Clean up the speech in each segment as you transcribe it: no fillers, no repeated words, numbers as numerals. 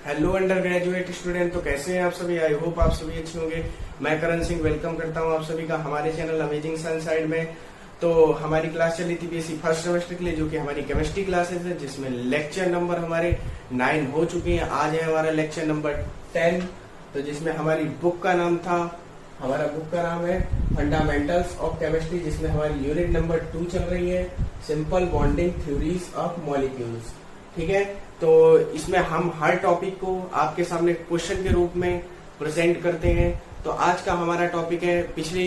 Hello under graduate student, तो कैसे हैं आप सभी। आई होप आप सभी अच्छे होंगे। मैं करण सिंह वेलकम करता हूं आप सभी का हमारे चैनल अमेजिंग सन साइड में। तो हमारी क्लास चली थी बीएससी फर्स्ट सेमेस्टर के लिए, जो कि हमारी केमिस्ट्री क्लासेस है, जिसमें लेक्चर नंबर हमारे 9 हो चुके हैं। आज है हमारा लेक्चर नंबर 10, तो जिसमें हमारी बुक का नाम था, हमारा बुक का नाम है फंडामेंटल्स ऑफ केमिस्ट्री, जिसमें हमारी यूनिट नंबर 2 चल रही है, simple bonding theories of molecules. ठीक है, तो इसमें हम हर टॉपिक को आपके सामने क्वेश्चन के रूप में प्रेजेंट करते हैं। तो आज का हमारा टॉपिक है, पिछले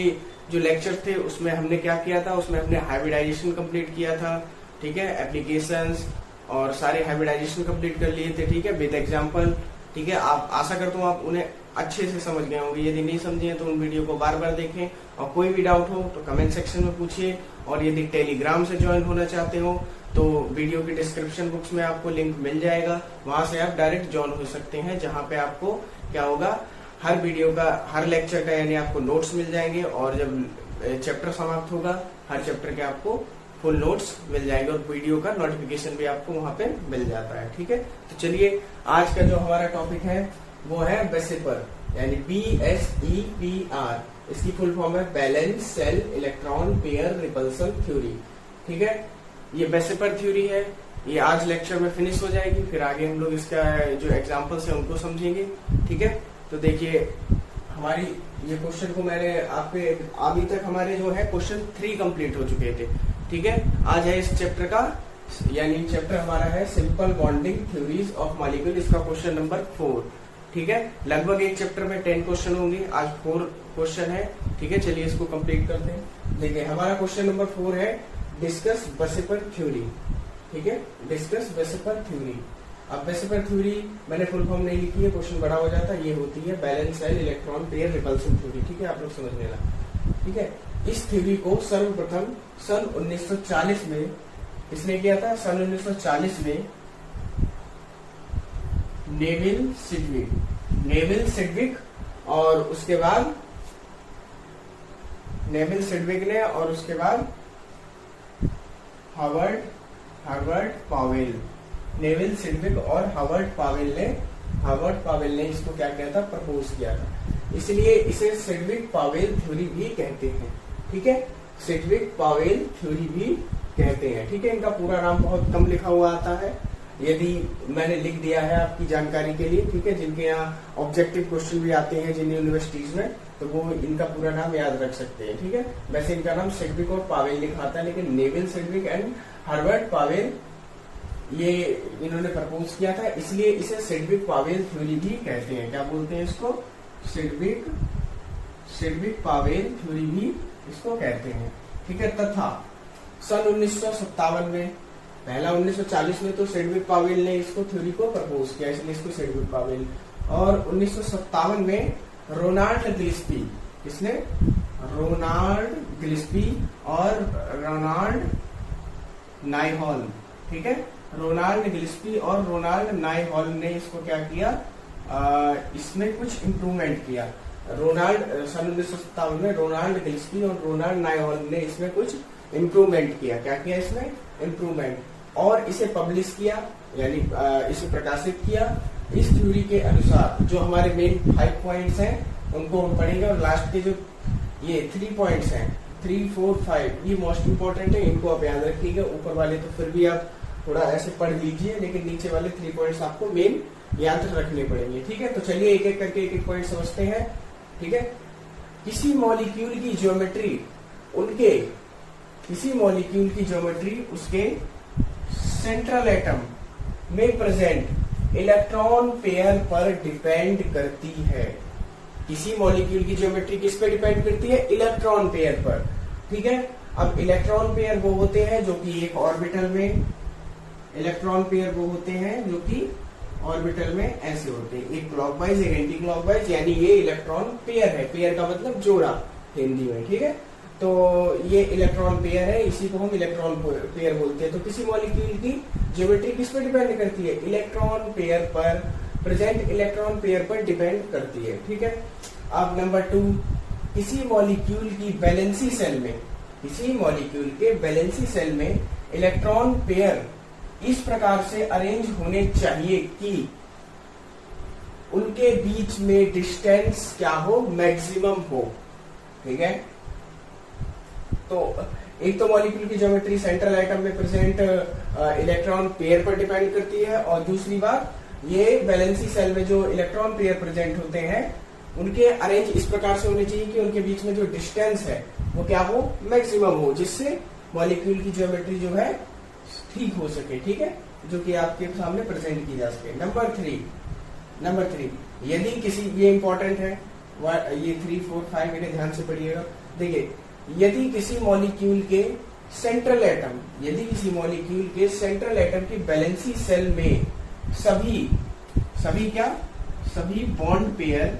जो लेक्चर थे उसमें हमने क्या किया था, उसमें हमने हाइब्रिडाइजेशन कंप्लीट किया था। ठीक है, एप्लीकेशंस और सारे हाइब्रिडाइजेशन कंप्लीट कर लिए थे। ठीक है, विद एग्जांपल। ठीक है, आप आशा करता हूँ आप उन्हें अच्छे से समझ गए होंगे। यदि नहीं समझे हैं तो उन वीडियो को बार बार देखें, और कोई भी डाउट हो तो कमेंट सेक्शन में पूछिए। और यदि टेलीग्राम से ज्वाइन होना चाहते हो तो वीडियो की डिस्क्रिप्शन बॉक्स में आपको लिंक मिल जाएगा, वहां से आप डायरेक्ट ज्वाइन हो सकते हैं, जहां पे आपको क्या होगा, हर वीडियो का, हर लेक्चर का यानी आपको नोट्स मिल जाएंगे, और जब चैप्टर समाप्त होगा हर चैप्टर के आपको फुल नोट्स मिल जाएंगे, और वीडियो का नोटिफिकेशन भी आपको वहां पे मिल जाता है। ठीक है, तो चलिए आज का जो हमारा टॉपिक है वो है बेसिपर, यानी BSEPR। इसकी फुल फॉर्म है balance cell electron pair repulsion theory. ठीक है, ये बेसिपर थ्योरी है, ये आज लेक्चर में फिनिश हो जाएगी, फिर आगे हम लोग इसका जो एग्जांपल्स है उनको समझेंगे। ठीक है, तो देखिए हमारी ये क्वेश्चन को मैंने आपके अभी तक हमारे जो है क्वेश्चन 3 कंप्लीट हो चुके थे। ठीक है, आज है इस चैप्टर का, यानी चैप्टर हमारा है simple bonding theories of molecule, इसका क्वेश्चन नंबर 4। ठीक है, लगभग एक चैप्टर में 10 क्वेश्चन होंगे, आज 4 क्वेश्चन है। ठीक है, चलिए इसको कंप्लीट करते हैं। देखिए हमारा क्वेश्चन नंबर 4 है डिस्कस बेसिपर थ्योरी। ठीक है, डिस्कस बेसिपर थ्योरी। अब बेसिपर थ्योरी मैंने फुल फॉर्म नहीं लिखी है, क्वेश्चन बड़ा हो जाता है। ये होती है balance cell electron pair repulsion theory. ठीक है, आप लोग समझ लेना। ठीक है, इस थ्योरी को सर्वप्रथम सन 1940 में किसने किया था? सन 1940 में नेविल सिडविक और उसके बाद नेविल सिडविक ने, और उसके बाद हार्वर्ड पावेल। नेविल सिडविक और हार्वर्ड पावेल ने इसको क्या किया था? प्रपोज किया था। इसलिए इसे सिडविक पावेल थ्योरी भी कहते हैं। ठीक है, सिडविक पावेल थ्योरी भी कहते हैं। ठीक है, इनका पूरा नाम बहुत कम लिखा हुआ आता है, यदि मैंने लिख दिया है आपकी जानकारी के लिए। ठीक है, जिनके यहाँ ऑब्जेक्टिव क्वेश्चन भी आते हैं जिन यूनिवर्सिटीज में, तो वो इनका पूरा नाम याद रख सकते हैं। ठीक है, वैसे इनका नाम सिडविक और पावेल लिखा आता है, लेकिन Neville Sidgwick and Harvard Powell ये इन्होंने प्रपोज किया था, इसलिए इसे सिडविक पावेल थ्योरी भी कहते हैं। क्या बोलते हैं इसको? सिडविक पावेल थ्योरी भी इसको कहते हैं। ठीक है, तथा सन 1957 में, पहला 1940 में तो सिडविक पावेल ने इसको थ्योरी को प्रपोज किया, इसलिए इसको सिडविक पावेल। और 1957 में रोनाल्ड गिल्स्पी, किसने? रोनाल्ड गिल्स्पी और रोनाल्ड नाइहॉल। ठीक है, रोनाल्ड गिल्स्पी और रोनाल्ड नाइहॉल ने इसको क्या किया, इसमें कुछ इम्प्रूवमेंट किया। सन 1957 में रोनाल्ड गिल्स्पी और रोनाल्ड नाइहॉल ने इसमें कुछ इम्प्रूवमेंट किया। क्या किया इसमें? इम्प्रूवमेंट। और इसे पब्लिश किया, यानी इसे प्रकाशित किया। इस थ्योरी के अनुसार जो हमारे मेन 5 पॉइंट्स हैं उनको हम पढ़ेंगे, और लास्ट के जो ये 3 पॉइंट्स हैं, 3, 4, 5, ये मोस्ट इंपोर्टेंट है, इनको आप याद रखिएगा। ऊपर वाले तो फिर भी आप थोड़ा ऐसे पढ़ लीजिए, लेकिन नीचे वाले 3 पॉइंट्स आपको मेन याद रखने पड़ेंगे। ठीक है, तो चलिए एक एक करके एक पॉइंट समझते हैं। ठीक है, किसी मॉलिक्यूल की ज्योमेट्री उसके सेंट्रल एटम में प्रेजेंट इलेक्ट्रॉन पेयर पर डिपेंड करती है। किसी मॉलिक्यूल की ज्योमेट्री किस पे डिपेंड करती है? इलेक्ट्रॉन पेयर पर। ठीक है, अब इलेक्ट्रॉन पेयर वो होते हैं जो कि एक ऑर्बिटल में, इलेक्ट्रॉन पेयर वो होते हैं जो कि ऑर्बिटल में ऐसे होते हैं, एक क्लॉकवाइज एक एंटी क्लॉकवाइज, यानी ये इलेक्ट्रॉन पेयर है। पेयर का मतलब जोड़ा हिंदी में। ठीक है, तो ये इलेक्ट्रॉन पेयर है, इसी को हम इलेक्ट्रॉन पेयर बोलते हैं। तो किसी मॉलिक्यूल की ज्योमेट्री किस पर डिपेंड करती है? इलेक्ट्रॉन पेयर पर, प्रेजेंट इलेक्ट्रॉन पेयर पर डिपेंड करती है। ठीक है, अब नंबर 2, किसी मॉलिक्यूल की वैलेंसी सेल में, किसी मॉलिक्यूल के वैलेंसी सेल में इलेक्ट्रॉन पेयर इस प्रकार से अरेंज होने चाहिए कि उनके बीच में डिस्टेंस क्या हो, मैक्सिमम हो। ठीक है, तो एक तो मॉलिक्यूल की ज्योमेट्री सेंट्रल एटम में प्रेजेंट इलेक्ट्रॉन पेयर पर डिपेंड करती है, और दूसरी बात ये वैलेंसी सेल में जो इलेक्ट्रॉन पेयर प्रेजेंट होते हैं उनके अरेंज इस प्रकार से होने चाहिए कि उनके बीच में जो डिस्टेंस है वो क्या हो, मैक्सिमम हो, जिससे मॉलिक्यूल की ज्योमेट्री जो है ठीक हो सके। ठीक है, जो कि आपके सामने प्रेजेंट की जा सके। नंबर थ्री, यदि किसी, ये इंपॉर्टेंट है, ये 3, 4, 5 इन्हें ध्यान से पढ़िएगा। देखिए, यदि किसी मॉलिक्यूल के सेंट्रल एटम की वैलेंसी सेल में सभी बॉन्ड पेयर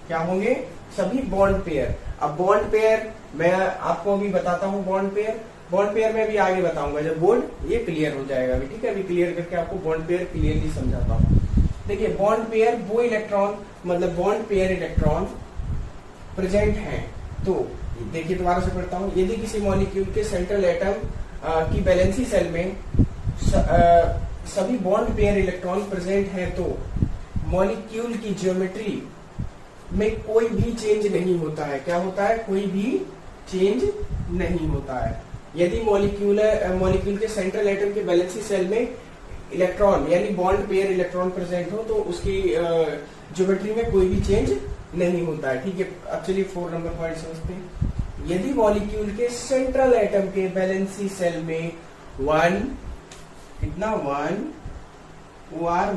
क्या होंगे, सभी बॉन्ड पेयर। अब बॉन्ड पेयर मैं आपको अभी बताता हूं, बॉन्ड पेयर में भी आगे बताऊंगा जब बोर्ड ये क्लियर हो जाएगा अभी। ठीक है, अभी क्लियर करके आपको बॉन्ड पेयर क्लियरली समझाता हूं। देखिए, बॉन्ड पेयर वो इलेक्ट्रॉन, मतलब बॉन्ड पेयर इलेक्ट्रॉन प्रेजेंट हैं। तो देखिए, दोबारा से पढ़ता हूं। यदि किसी मॉलिक्यूल के सेंट्रल एटम की वैलेंसी सेल में सभी बॉन्ड पेयर इलेक्ट्रॉन प्रेजेंट हैं तो मॉलिक्यूल की ज्योमेट्री में कोई भी चेंज नहीं होता है। क्या होता है, कोई भी चेंज नहीं होता है। यदि मॉलिक्यूल के सेंट्रल एटम के वैलेंसी सेल में इलेक्ट्रॉन यानी बॉन्ड पेयर इलेक्ट्रॉन प्रेजेंट हो तो उसकी ज्योमेट्री में कोई भी चेंज नहीं होता है। ठीक है, अब चलिए 4 नंबर पॉइंट समझते हैं। यदि मॉलिक्यूल के सेंट्रल एटम के वैलेंसी सेल में 1 OR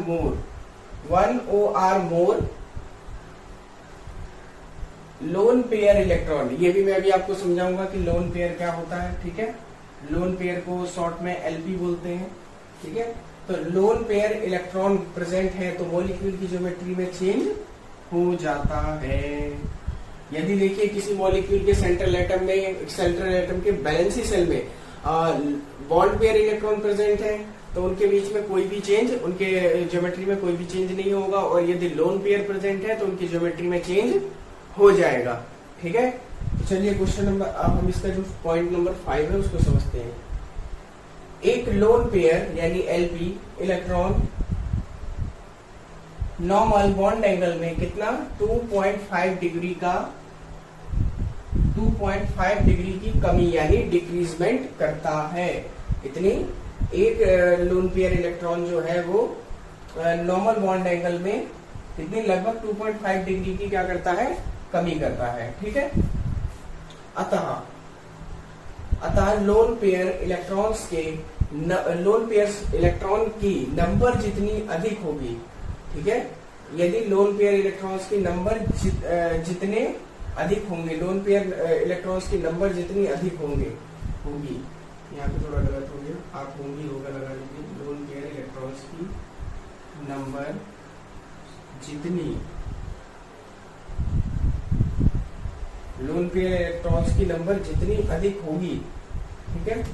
more lone pair electron, ये भी मैं अभी आपको समझाऊंगा कि लोन पेयर क्या होता है। ठीक है, लोन पेयर को शॉर्ट में LP बोलते हैं। ठीक है, तो लोन पेयर इलेक्ट्रॉन प्रेजेंट है तो मॉलिक्यूल की ज्योमेट्री में चेंज हो जाता है। यदि देखिए किसी मॉलिक्यूल के सेंट्रल एटम के वैलेंसी सेल में बॉन्ड पेयर इलेक्ट्रॉन प्रेजेंट है तो उनके बीच में कोई भी चेंज, उनके ज्योमेट्री में कोई भी चेंज नहीं होगा, और यदि लोन पेयर प्रेजेंट है तो उनकी ज्योमेट्री में चेंज हो जाएगा। ठीक है, तो चलिए क्वेश्चन नंबर, अब हम इसका जो पॉइंट नंबर 5 है उसको समझते हैं। एक लोन पेयर यानी LP electron normal bond angle में कितना 2.5 डिग्री की कमी यानी डिक्रीजमेंट करता है। इतनी एक लोन पेयर इलेक्ट्रॉन जो है वो नॉर्मल बॉन्ड एंगल में कितनी, लगभग 2.5 डिग्री की क्या करता है, कमी करता है। ठीक है, अतः लोन पेयर इलेक्ट्रॉन की नंबर जितनी अधिक होगी, ठीक है, यदि लोन पेयर इलेक्ट्रॉन्स की नंबर जितने अधिक होंगे, लोन पेयर इलेक्ट्रॉन्स की नंबर जितनी अधिक होगी, यहाँ पे थोड़ा गलत हो गया, आप होंगी होगा लगा लीजिए। लोन पेयर इलेक्ट्रॉन्स की नंबर जितनी, लोन पेयर इलेक्ट्रॉन्स की नंबर जितनी अधिक होगी, ठीक है,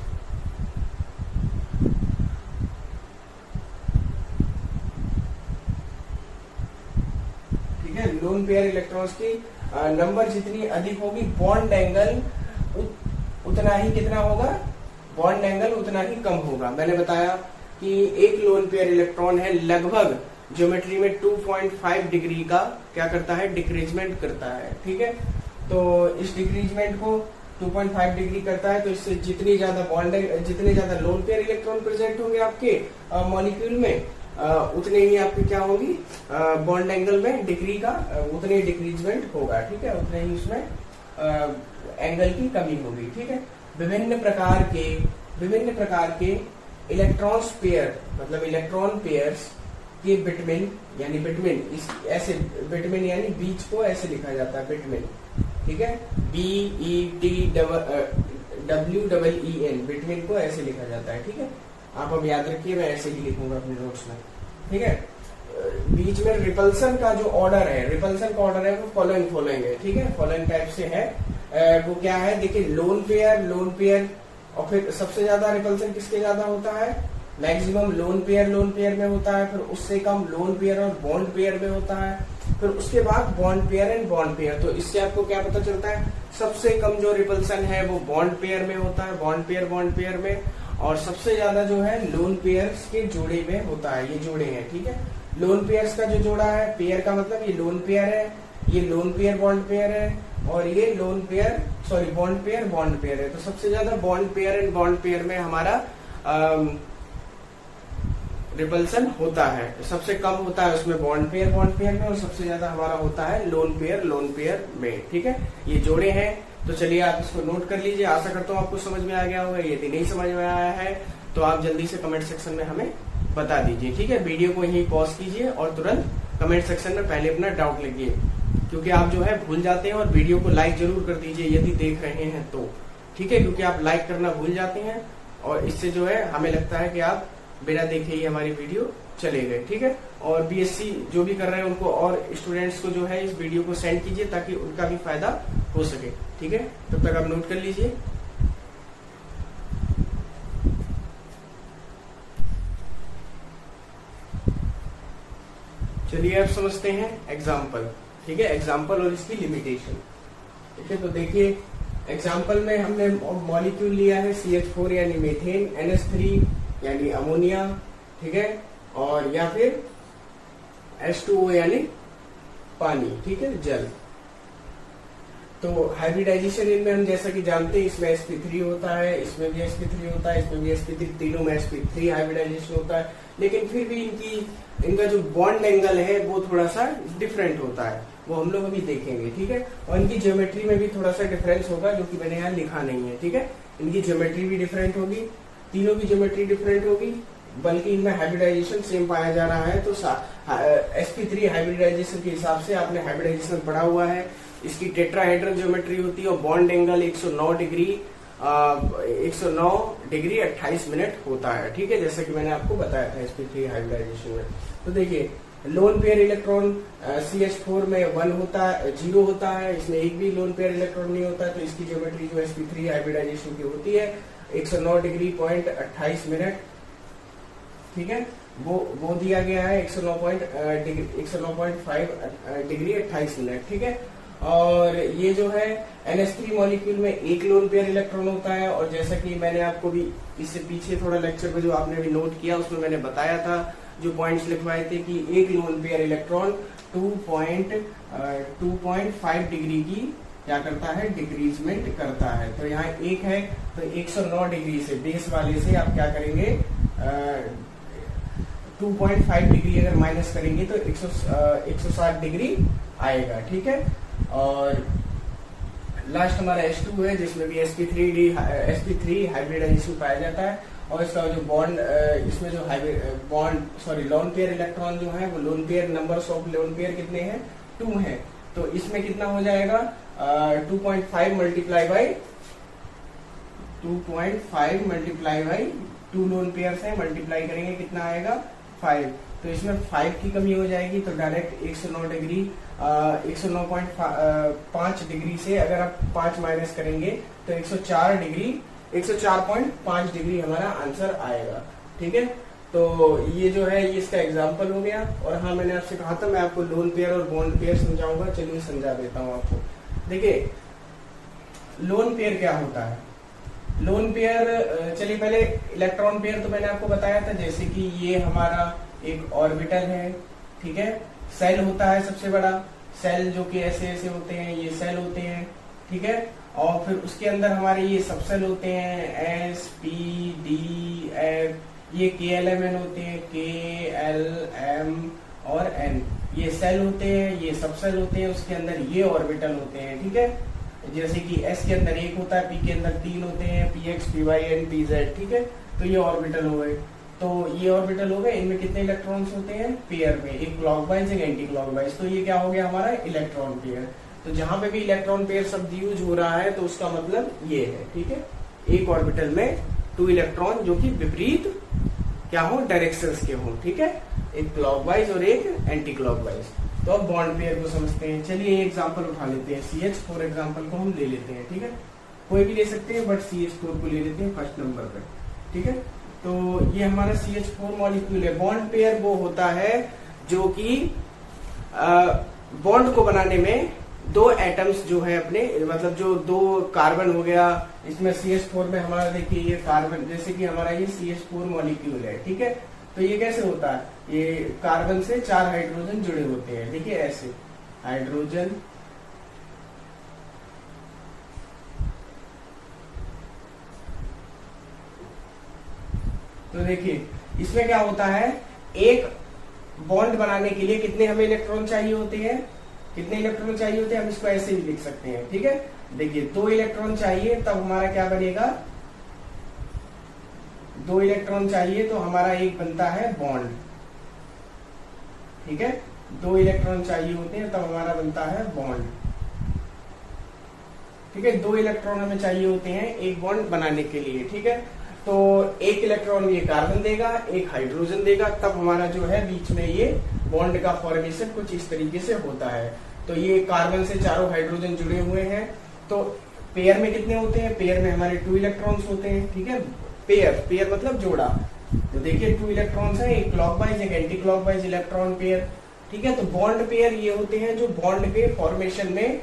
लोन पेयर इलेक्ट्रॉन्स की नंबर जितनी अधिक होगी, बॉन्ड एंगल उतना ही कितना होगा, बॉन्ड एंगल उतना ही कम होगा। मैंने बताया कि एक लोन पेयर इलेक्ट्रॉन है लगभग ज्योमेट्री में 2.5 डिग्री का क्या करता है, डिक्रीजमेंट करता है। ठीक है, तो इस डिक्रीजमेंट को 2.5 डिग्री करता है, तो इससे जितने ज्यादा लोन पेयर इलेक्ट्रॉन प्रेजेंट होंगे आपके मॉलिक्यूल में, उतने ही आपके क्या होगी, बॉन्ड एंगल में डिग्री का उतने ही डिक्रीजमेंट होगा। ठीक है, उतने ही उसमें एंगल की कमी होगी। ठीक है, विभिन्न प्रकार के इलेक्ट्रॉन पेयर, मतलब इलेक्ट्रॉन पेयर्स के बिटवीन यानी बिटवीन यानी बीच को ऐसे लिखा जाता है, बिटवीन। ठीक है, BETWEEN, बिटवीन को ऐसे लिखा जाता है। ठीक है, आप अब याद रखिए, मैं ऐसे ही लिखूंगा अपने नोट्स में। ठीक है, बीच में रिपल्सन का जो ऑर्डर है, वो फॉलोइंग है। ठीक है, फॉलोइंग टाइप से है। वो क्या है, देखिए, लोन पेयर और फिर सबसे ज्यादा रिपल्सन किसके ज्यादा होता है, मैक्सिमम लोन पेयर में होता है, फिर उससे कम लोन पेयर और बॉन्ड पेयर में होता है, फिर उसके बाद bond pair and bond pair. तो इससे आपको क्या पता चलता है, सबसे कम जो रिपल्सन है वो बॉन्ड पेयर में होता है, बॉन्ड पेयर में, और सबसे ज्यादा जो है लोन पेयर्स के जोड़े में होता है। ये जोड़े हैं। ठीक है, लोन पेयर्स का जो जोड़ा है, पेयर का मतलब ये लोन पेयर है, ये लोन पेयर बॉन्ड पेयर है, और ये lone pair sorry bond pair है। तो सबसे ज्यादा bond pair and bond pair में हमारा रिपल्सन होता है, सबसे कम होता है उसमें बॉन्ड पेयर में, और सबसे ज्यादा हमारा होता है लोन पेयर में। ठीक है, ये जोड़े हैं। तो चलिए आप इसको नोट कर लीजिए। आशा करता हूँ आपको समझ में आ गया होगा। यदि नहीं समझ में आया है तो आप जल्दी से कमेंट सेक्शन में हमें बता दीजिए। ठीक है, वीडियो को यहीं पॉज कीजिए और तुरंत कमेंट सेक्शन में पहले अपना डाउट लिखिए, क्योंकि आप जो है भूल जाते हैं। और वीडियो को लाइक जरूर कर दीजिए यदि देख रहे हैं तो। ठीक है, क्योंकि आप लाइक करना भूल जाते हैं और इससे जो है हमें लगता है कि आप बिना देखे ही हमारी वीडियो चले गए। ठीक है, और बीएससी जो भी कर रहे हैं उनको और स्टूडेंट्स को जो है इस वीडियो को सेंड कीजिए ताकि उनका भी फायदा हो सके। ठीक है, तब तक आप नोट कर लीजिए। चलिए अब समझते हैं एग्जाम्पल। ठीक है, एग्जाम्पल और इसकी लिमिटेशन। ठीक है, तो देखिए एग्जाम्पल में हमने मॉलिक्यूल लिया है CH4 यानी मीथेन, NH3 यानी अमोनिया, ठीक है, और या फिर H2O यानी पानी, ठीक है, जल। तो हाइब्रिडाइजेशन इनमें हम जैसा कि जानते हैं इसमें sp3 होता है, इसमें भी sp3 होता है, इसमें भी sp3, तीनों में sp3 हाइब्रिडाइजेशन होता है। लेकिन फिर भी इनका जो बॉन्ड एंगल है वो थोड़ा सा डिफरेंट होता है, वो हम लोग अभी देखेंगे। ठीक है, और इनकी ज्योमेट्री में भी थोड़ा सा डिफरेंस होगा जो कि मैंने यहाँ लिखा नहीं है। ठीक है, इनकी ज्योमेट्री भी डिफरेंट होगी, तीनों की ज्योमेट्री डिफरेंट होगी, बल्कि इनमें हाइब्रिडाइजेशन सेम पाया जा रहा है। तो sp3 हाइब्रिडाइजेशन के हिसाब से आपने हाइब्रिडाइजेशन पढ़ा हुआ है। इसकी टेट्राहेड्रल ज्योमेट्री होती है और बॉन्ड एंगल 109 डिग्री 28 मिनट होता है। ठीक है, जैसा कि मैंने आपको बताया था sp3 हाइब्रिडाइजेशन में। तो देखिए लोन पेयर इलेक्ट्रॉन CH4 में 1 होता है, 0 होता है, इसमें एक भी लोन पेयर इलेक्ट्रॉन नहीं होता है। तो इसकी ज्योमेट्री जो sp3 हाइब्रिडाइजेशन की होती है 109 डिग्री 28 मिनट। ठीक है, वो दिया गया है 109.5 डिग्री 28 मिनट। ठीक है, और ये जो है NH3 मॉलिक्यूल में एक लोन पेयर इलेक्ट्रॉन होता है। और जैसा कि मैंने आपको भी इससे पीछे थोड़ा लेक्चर में जो आपने भी नोट किया उसमें मैंने बताया था, जो पॉइंट्स लिखवाए थे कि एक लोन पेयर इलेक्ट्रॉन 2.5 डिग्री की क्या करता है, डिक्रीजमेंट करता है। तो यहाँ एक है तो 109 डिग्री से बेस वाले से आप क्या करेंगे 2.5 डिग्री अगर माइनस करेंगे तो 160 डिग्री आएगा। ठीक है, और लास्ट हमारा H2 है जिसमें भी sp3 हाइब्रिडाइजेशन पाया जाता है। और इसका जो बॉन्ड इसमें जो लोन पेयर इलेक्ट्रॉन जो है वो lone pair numbers of lone pair कितने हैं, 2 हैं। तो इसमें कितना हो जाएगा 2.5 मल्टीप्लाई बाई 2 लोन पेयर्स है, मल्टीप्लाई करेंगे कितना आएगा 5। तो इसमें 5 की कमी हो जाएगी तो डायरेक्ट 109.5 डिग्री से अगर आप 5 माइनस करेंगे तो 104.5 डिग्री हमारा आंसर आएगा। ठीक है, तो ये जो है ये इसका एग्जाम्पल हो गया। और हाँ, मैंने आपसे कहा था मैं आपको लोन पेयर और बॉन्ड पेयर समझाऊंगा, चलिए समझा देता हूँ आपको। देखिए लोन पेयर क्या होता है। लोन पेयर, चलिए पहले इलेक्ट्रॉन पेयर तो मैंने आपको बताया था, जैसे कि ये हमारा एक ऑर्बिटल है। ठीक है, सेल होता है सबसे बड़ा, सेल जो कि ऐसे ऐसे होते हैं, ये सेल होते हैं। ठीक है, और फिर उसके अंदर हमारे ये सब सेल होते हैं S P D F, ये KLMN होते हैं, KLM और N, ये सेल होते हैं, ये सब सेल होते हैं। उसके अंदर ये ऑर्बिटल होते हैं। ठीक है, जैसे कि S के अंदर 1 होता है, P के अंदर 3 होते हैं, PX PY N PZ। ठीक है, तो ये ऑर्बिटल हो गए। तो ये ऑर्बिटल हो गए, इनमें कितने इलेक्ट्रॉन्स होते हैं, पेयर में, एक क्लॉकवाइज एक एंटी क्लॉकवाइज। तो ये क्या हो गया हमारा इलेक्ट्रॉन पेयर। तो जहां पे भी इलेक्ट्रॉन पेयर शब्द यूज हो रहा है तो उसका मतलब ये है। ठीक है, एक ऑर्बिटल में 2 इलेक्ट्रॉन जो कि विपरीत क्या हो, डायरेक्शंस के हो। ठीक है, एक क्लॉकवाइज और एक एंटी क्लॉकवाइज। तो अब बॉन्ड पेयर को समझते हैं। चलिए एग्जांपल उठा लेते हैं, CH4 एग्जांपल को हम ले लेते हैं। ठीक है, कोई भी ले सकते हैं बट CH4 को ले लेते हैं फर्स्ट नंबर पे। ठीक है, तो ये हमारा CH4 मॉलिक्यूल है। बॉन्ड पेयर वो होता है जो कि बॉन्ड को बनाने में 2 एटम्स जो है अपने, मतलब जो 2 कार्बन हो गया, इसमें CH4 में हमारा देखिए ये कार्बन, जैसे कि हमारा ये CH4 मॉलिक्यूल है। ठीक है, तो ये कैसे होता है, ये कार्बन से 4 हाइड्रोजन जुड़े होते हैं, देखिए ऐसे हाइड्रोजन, तो देखिए इसमें क्या होता है, एक बॉन्ड बनाने के लिए कितने हमें इलेक्ट्रॉन चाहिए होते हैं, कितने इलेक्ट्रॉन चाहिए होते हैं, हम इसको ऐसे भी लिख सकते हैं, ठीक है। देखिए 2 इलेक्ट्रॉन चाहिए तब हमारा क्या बनेगा, 2 इलेक्ट्रॉन चाहिए तो हमारा एक बनता है बॉन्ड, ठीक है। 2 इलेक्ट्रॉन चाहिए होते हैं तब हमारा बनता है बॉन्ड, ठीक है। 2 इलेक्ट्रॉन हमें चाहिए होते हैं एक बॉन्ड बनाने के लिए, ठीक है। तो एक इलेक्ट्रॉन ये कार्बन देगा, एक हाइड्रोजन देगा, तब हमारा जो है बीच में ये बॉन्ड का फॉर्मेशन कुछ इस तरीके से होता है। तो ये कार्बन से चारों हाइड्रोजन जुड़े हुए हैं, तो पेयर में कितने होते हैं, पेयर में हमारे 2 इलेक्ट्रॉन्स होते हैं, ठीक है। पेयर मतलब जोड़ा, तो देखिए 2 इलेक्ट्रॉन्स हैं, एक क्लॉकवाइज एक एंटी क्लॉकवाइज इलेक्ट्रॉन पेयर, ठीक है। तो बॉन्ड पेयर ये होते हैं जो बॉन्ड के फॉर्मेशन में,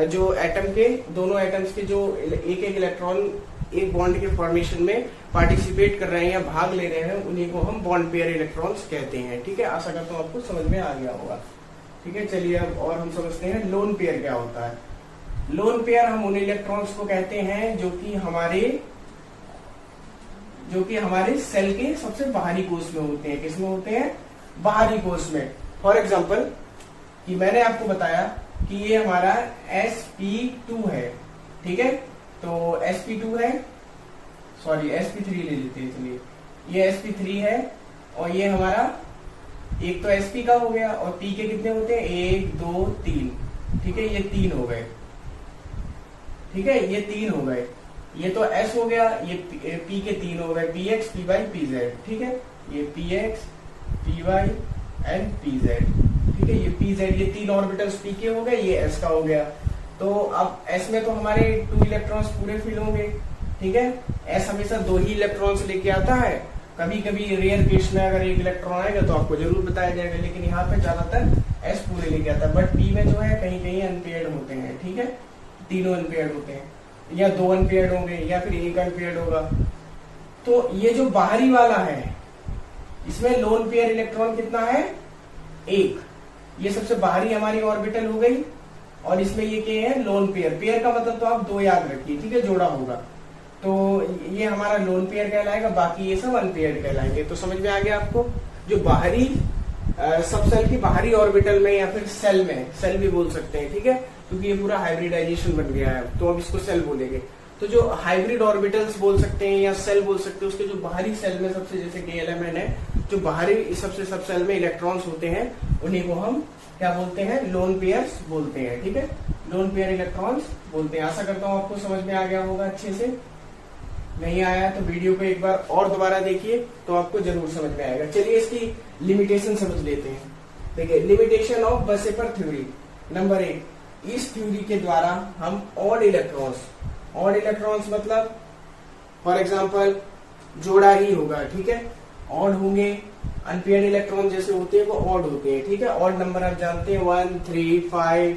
जो एटम के दोनों एटम्स के जो एक एक इलेक्ट्रॉन एक बॉन्ड के फॉर्मेशन में पार्टिसिपेट कर रहे हैं या भाग ले रहे हैं, उन्हीं को हम बॉन्ड पेयर इलेक्ट्रॉन्स कहते हैं, ठीक है। आशा करता हूँ आपको समझ में आ गया होगा, ठीक है। चलिए अब और हम समझते हैं लोन पेयर क्या होता है। लोन पेयर हम उन इलेक्ट्रॉन्स को कहते हैं जो कि हमारे सेल के सबसे बाहरी कोष में होते हैं। किसमें होते हैं, बाहरी कोष में। फॉर एग्जाम्पल कि मैंने आपको बताया कि ये हमारा sp2 है, ठीक है। तो sp2 है, सॉरी sp3 ले लेते हैं, चलिए ये sp3 है और ये हमारा एक तो sp का हो गया, और p के कितने होते हैं, 1 2 3, ठीक है। ये 3 हो गए, ठीक है, ये 3 हो गए। ये तो s हो गया, ये p के 3 हो गए, px py pz, ठीक है। ये px py एंड pz, ठीक है। ये pz, ये 3 ऑर्बिटल्स p के हो गए, ये s का हो गया। तो अब s में तो हमारे 2 इलेक्ट्रॉन्स पूरे फिल होंगे, ठीक है। s हमेशा 2 ही इलेक्ट्रॉन्स लेके आता है, कभी कभी रेयर केस में अगर एक इलेक्ट्रॉन आएगा तो आपको जरूर बताया जाएगा, लेकिन यहाँ पे ज्यादातर s पूरे लेके आता है। बट p में जो है कहीं कहीं अनपेयर्ड होते हैं, ठीक है, तीनों अनपेयर्ड होते हैं, या 2 अनपेयर्ड होंगे या फिर 1 अनपेयर्ड होगा। तो ये जो बाहरी वाला है इसमें लोन पेयर इलेक्ट्रॉन कितना है, 1, ये सबसे बाहरी हमारी ऑर्बिटल हो गई, और इसमें ये क्या है, लोन पेयर। पेयर का मतलब तो आप 2 याद रखिए, ठीक है, जोड़ा होगा, तो ये हमारा लोन पेयर कहलाएगा, बाकी ये सब अनपेयर्ड कहलाएंगे। तो समझ में आ गया आपको, जो बाहरी सब सेल की बाहरी ऑर्बिटल में या फिर सेल में, सेल भी बोल सकते हैं, ठीक है, क्योंकि ये पूरा हाइब्रिडाइजेशन बन गया है तो अब इसको सेल बोलेंगे। तो जो हाइब्रिड ऑर्बिटल्स बोल सकते हैं या सेल बोल सकते हैं, उसके जो बाहरी सेल में सबसे, जैसे कि एलिमेंट है, जो बाहरी सबसे सब सेल में इलेक्ट्रॉन्स होते हैं, उन्हीं को हम क्या बोलते हैं, लोन पेयर्स बोलते हैं, ठीक है, लोन पेयर इलेक्ट्रॉन्स बोलते हैं। आशा करता हूँ आपको समझ में आ गया होगा अच्छे से। नहीं आया तो वीडियो को एक बार और दोबारा देखिए तो आपको जरूर समझ में आएगा। चलिए इसकी लिमिटेशन समझ लेते हैं। देखिए लिमिटेशन ऑफ बसेपर थ्योरी, नंबर 1, इस थ्योरी के द्वारा हम ऑड इलेक्ट्रॉन्स मतलब फॉर एग्जांपल जोड़ा ही होगा, ठीक है, ऑड होंगे, अनपेयर्ड इलेक्ट्रॉन जैसे होते हैं वो ऑड होते हैं, ठीक है। ऑड नंबर आप जानते हैं 1 3 5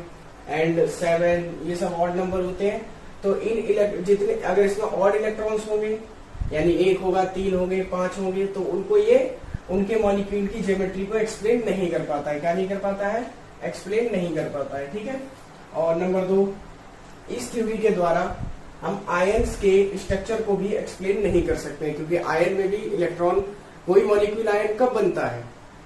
एंड 7, ये सब ऑड नंबर होते हैं। तो इन जितने अगर इसमें ऑड इलेक्ट्रॉन्स होंगे, यानी 1 होगा, 3 होंगे, 5 होंगे, तो उनको ये उनके मॉलिक्यूल की ज्योमेट्री को एक्सप्लेन नहीं कर पाता है। क्या नहीं कर पाता है, एक्सप्लेन नहीं कर पाता है, ठीक है। और नंबर 2, इस थ्योरी के द्वारा हम आयंस के स्ट्रक्चर को भी एक्सप्लेन नहीं कर सकते, क्योंकि आयन में भी इलेक्ट्रॉन, कोई मॉलिक्यूल आयन कब बनता है,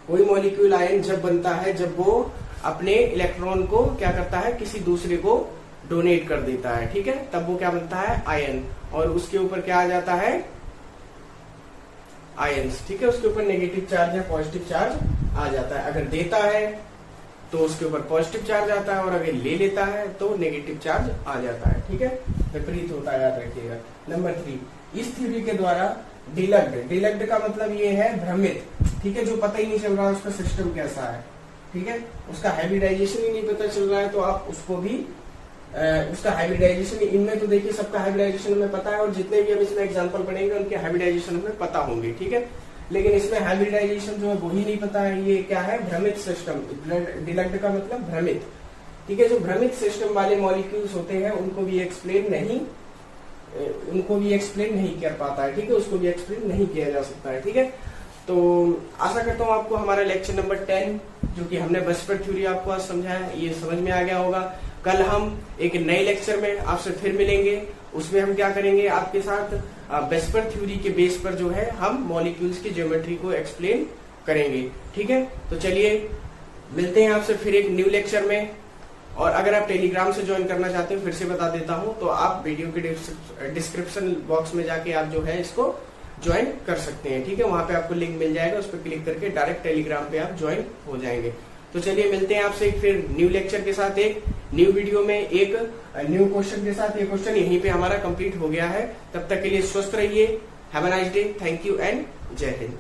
कोई मॉलिक्यूल आयन जब बनता है जब वो अपने इलेक्ट्रॉन को क्या करता है, किसी दूसरे को डोनेट कर देता है, ठीक है, तब वो क्या बनता है, आयन, और उसके ऊपर क्या आ जाता है, आयंस, ठीक है, उसके ऊपर नेगेटिव चार्ज या पॉजिटिव चार्ज आ जाता है। अगर देता है तो उसके ऊपर पॉजिटिव चार्ज आता है, और अगर ले लेता है तो नेगेटिव चार्ज आ जाता है, ठीक है, विपरीत होता है, याद रखिएगा। नंबर 3, इस थ्योरी के द्वारा डिलग्ड का मतलब ये है भ्रमित, ठीक है, जो पता ही नहीं चल रहा है उसका सिस्टम कैसा है, ठीक है, उसका हाइब्रिडाइजेशन ही नहीं पता चल रहा है, तो आप उसको भी उसका हाइब्रिडाइजेशन, इनमें तो देखिए सबका हाइब्रिडाइजेशन हमें पता है, और जितने भी हम इसमें एग्जांपल पढ़ेंगे उनके हाइब्रिडाइजेशन हमें पता होंगे, ठीक है, लेकिन इसमें हाइब्रिडाइजेशन जो है वो ही नहीं पता है। ये क्या है, भ्रमित सिस्टम, डिलग्ड का मतलब भ्रमित, ठीक है, जो भ्रमित सिस्टम वाले मॉलिक्यूल्स होते हैं उनको भी एक्सप्लेन नहीं कर पाता है, ठीक है, उसको भी एक्सप्लेन नहीं किया जा सकता है, ठीक है। तो आशा करता हूँ आपको हमारा लेक्चर नंबर 10 जो कि हमने वेस्पर थ्योरी आपको आज समझाया ये समझ में आ गया होगा। कल हम एक नए लेक्चर में आपसे फिर मिलेंगे। उसमें हम क्या करेंगे, आपके साथ वेस्पर थ्योरी के बेस पर जो है हम मॉलिक्यूल्स की ज्योमेट्री को एक्सप्लेन करेंगे। ठीक है, तो चलिए मिलते हैं आपसे फिर एक न्यू लेक्चर में। और अगर आप टेलीग्राम से ज्वाइन करना चाहते हो, फिर से बता देता हूं, तो आप वीडियो के डिस्क्रिप्शन बॉक्स में जाके आप जो है इसको ज्वाइन कर सकते हैं। ठीक है, वहां पे आपको लिंक मिल जाएगा, उस पर क्लिक करके डायरेक्ट टेलीग्राम पे आप ज्वाइन हो जाएंगे। तो चलिए मिलते हैं आपसे फिर न्यू लेक्चर के साथ, एक न्यू वीडियो में, एक न्यू क्वेश्चन के साथ। ये क्वेश्चन यहीं पे हमारा कंप्लीट हो गया है। तब तक के लिए स्वस्थ रहिए। Have a nice day. Thank you and जय हिंद।